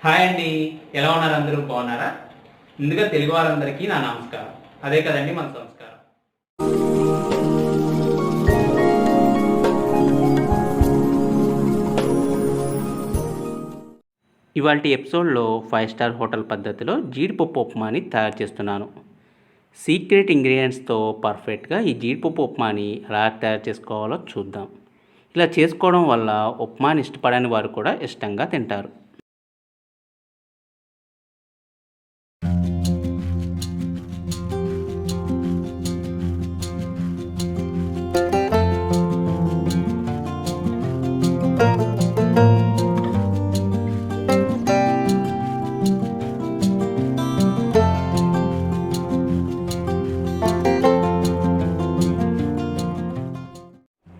Hi అండి, ఎలా ఉన్నారు? అందరూ బాగున్నారా? ముందుగా తెలుగు వారందరికీ నా నమస్కారం. అదే కదండి మన సంస్కారం. ఇవాల్టి ఎపిసోడ్లో 5 స్టార్ హోటల్ పద్ధతిలో జీడిపప్పు ఉప్మాని తయారు చేస్తున్నాను. సీక్రెట్ ఇంగ్రీడియంట్స్తో పర్ఫెక్ట్గా ఈ జీడిపప్పు ఉప్మాని ఎలా తయారు చేసుకోవాలో చూద్దాం. ఇలా చేసుకోవడం వల్ల ఉప్మాని ఇష్టపడని వారు కూడా ఇష్టంగా తింటారు.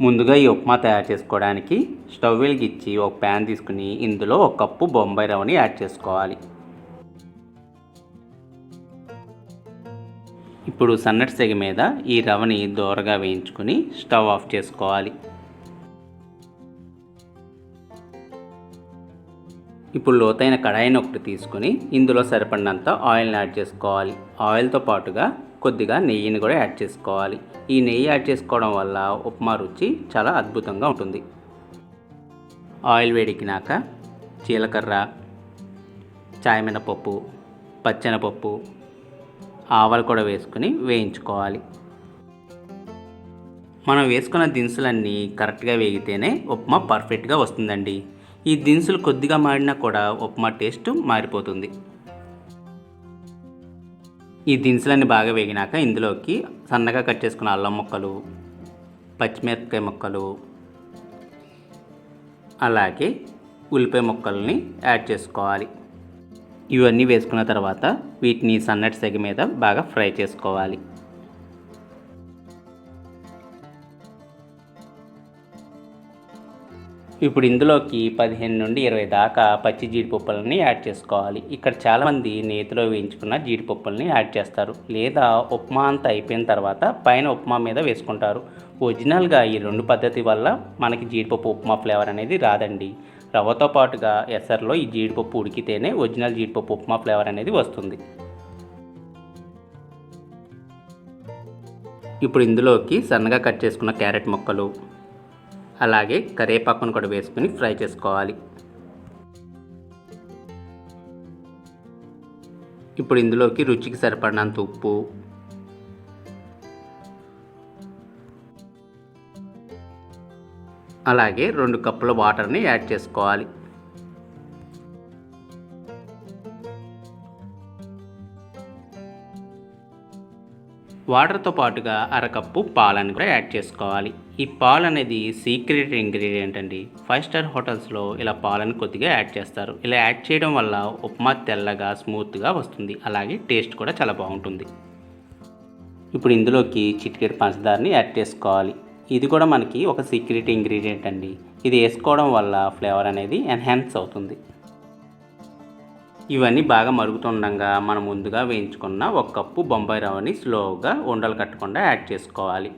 ముందుగా ఈ ఉప్మా తయారు చేసుకోవడానికి స్టవ్ వెలిగించి ఒక ప్యాన్ తీసుకుని ఇందులో 1 కప్పు బొంబాయి రవ్వని యాడ్ చేసుకోవాలి. ఇప్పుడు సన్నటి సెగ మీద ఈ రవ్వని దోరగా వేయించుకుని స్టవ్ ఆఫ్ చేసుకోవాలి. ఇప్పుడు లోతైన కడాయిని ఒకటి తీసుకుని ఇందులో సరిపడినంత ఆయిల్ని యాడ్ చేసుకోవాలి. ఆయిల్తో పాటుగా కొద్దిగా నెయ్యిని కూడా యాడ్ చేసుకోవాలి. ఈ నెయ్యి యాడ్ చేసుకోవడం వల్ల ఉప్మా రుచి చాలా అద్భుతంగా ఉంటుంది. ఆయిల్ వేడెక్కినాక జీలకర్ర, చాయమినపప్పు, పచ్చెనపప్పు, ఆవాలు కూడా వేసుకుని వేయించుకోవాలి. మనం వేసుకున్న దినుసులన్నీ కరెక్ట్గా వేగితేనే ఉప్మా పర్ఫెక్ట్గా వస్తుందండి. ఈ దినుసులు కొద్దిగా మాడినా కూడా ఉప్మా టేస్ట్ మారిపోతుంది. ఈ దినుసులన్నీ బాగా వేగినాక ఇందులోకి సన్నగా కట్ చేసుకున్న అల్లం ముక్కలు, పచ్చిమిరపకాయ ముక్కలు, అలాగే ఉల్లిపాయ ముక్కల్ని యాడ్ చేసుకోవాలి. ఇవన్నీ వేసుకున్న తర్వాత వీటిని సన్నటి సెగ మీద బాగా ఫ్రై చేసుకోవాలి. ఇప్పుడు ఇందులోకి 15 నుండి 20 దాకా పచ్చి జీడిపప్పులని యాడ్ చేసుకోవాలి. ఇక్కడ చాలామంది నేతిలో వేయించుకున్న జీడిపప్పులని యాడ్ చేస్తారు, లేదా ఉప్మా అంతా అయిపోయిన తర్వాత పైన ఉప్మా మీద వేసుకుంటారు. ఒరిజినల్గా ఈ 2 పద్ధతి వల్ల మనకి జీడిపప్పు ఉప్మా ఫ్లేవర్ అనేది రాదండి. రవ్వతో పాటుగా ఎసర్లో ఈ జీడిపప్పు ఉడికితేనే ఒరిజినల్ జీడిపప్పు ఉప్మా ఫ్లేవర్ అనేది వస్తుంది. ఇప్పుడు ఇందులోకి సన్నగా కట్ చేసుకున్న క్యారెట్ ముక్కలు, అలాగే కరివేపాకును కూడా వేసుకుని ఫ్రై చేసుకోవాలి. ఇప్పుడు ఇందులోకి రుచికి సరిపడినంత ఉప్పు, అలాగే 2 కప్పుల వాటర్ని యాడ్ చేసుకోవాలి. వాటర్తో పాటుగా 1/2 కప్పు పాలని కూడా యాడ్ చేసుకోవాలి. ఈ పాలు అనేది సీక్రెట్ ఇంగ్రీడియంట్ అండి. 5 స్టార్ హోటల్స్లో ఇలా పాలను కొద్దిగా యాడ్ చేస్తారు. ఇలా యాడ్ చేయడం వల్ల ఉప్మా తెల్లగా స్మూత్గా వస్తుంది, అలాగే టేస్ట్ కూడా చాలా బాగుంటుంది. ఇప్పుడు ఇందులోకి చిటికెడు పంచదారని యాడ్ చేసుకోవాలి. ఇది కూడా మనకి ఒక సీక్రెట్ ఇంగ్రీడియంట్ అండి. ఇది వేసుకోవడం వల్ల ఫ్లేవర్ అనేది ఎన్హాన్స్ అవుతుంది. ఇవన్నీ బాగా మరుగుతుండగా మనం ముందుగా వేయించుకున్న 1 కప్పు బొంబాయి రవ్వని స్లోగా ఉండలు కట్టకుండా యాడ్ చేసుకోవాలి.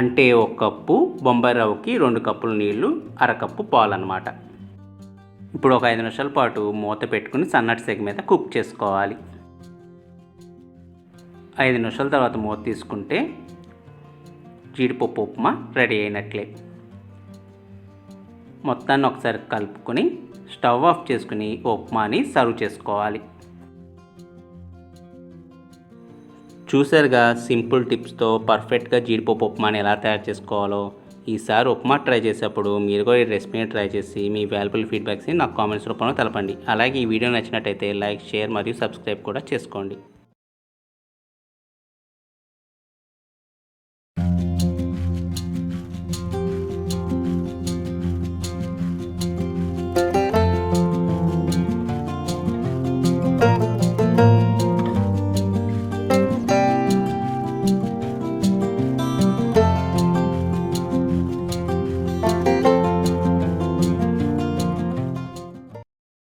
అంటే 1 కప్పు బొంబాయి రవ్వకి 2 కప్పుల నీళ్లు, 1/2 కప్పు పాలు అన్నమాట. ఇప్పుడు ఒక 5 నిమిషాల పాటు మూత పెట్టుకుని సన్నటి సెగ మీద కుక్ చేసుకోవాలి. 5 నిమిషాల తర్వాత మూత తీసుకుంటే జీడిపప్పు ఉప్మా రెడీ అయినట్లే. మొత్తాన్ని ఒకసారి కలుపుకొని స్టవ్ ఆఫ్ చేసుకుని ఉప్మాని సర్వ్ చేసుకోవాలి. చూసారుగా, సింపుల్ టిప్స్తో పర్ఫెక్ట్గా జీడిపప్పు ఉప్మాని ఎలా తయారు చేసుకోవాలో. ఈసారి ఉప్మా ట్రై చేసేటప్పుడు మీరు కూడా ఈ రెసిపీని ట్రై చేసి మీ వాల్యుబుల్ ఫీడ్బ్యాక్స్ని నాకు కామెంట్స్ రూపంలో తెలపండి. అలాగే ఈ వీడియో నచ్చినట్టయితే లైక్, షేర్ మరియు సబ్స్క్రైబ్ కూడా చేసుకోండి.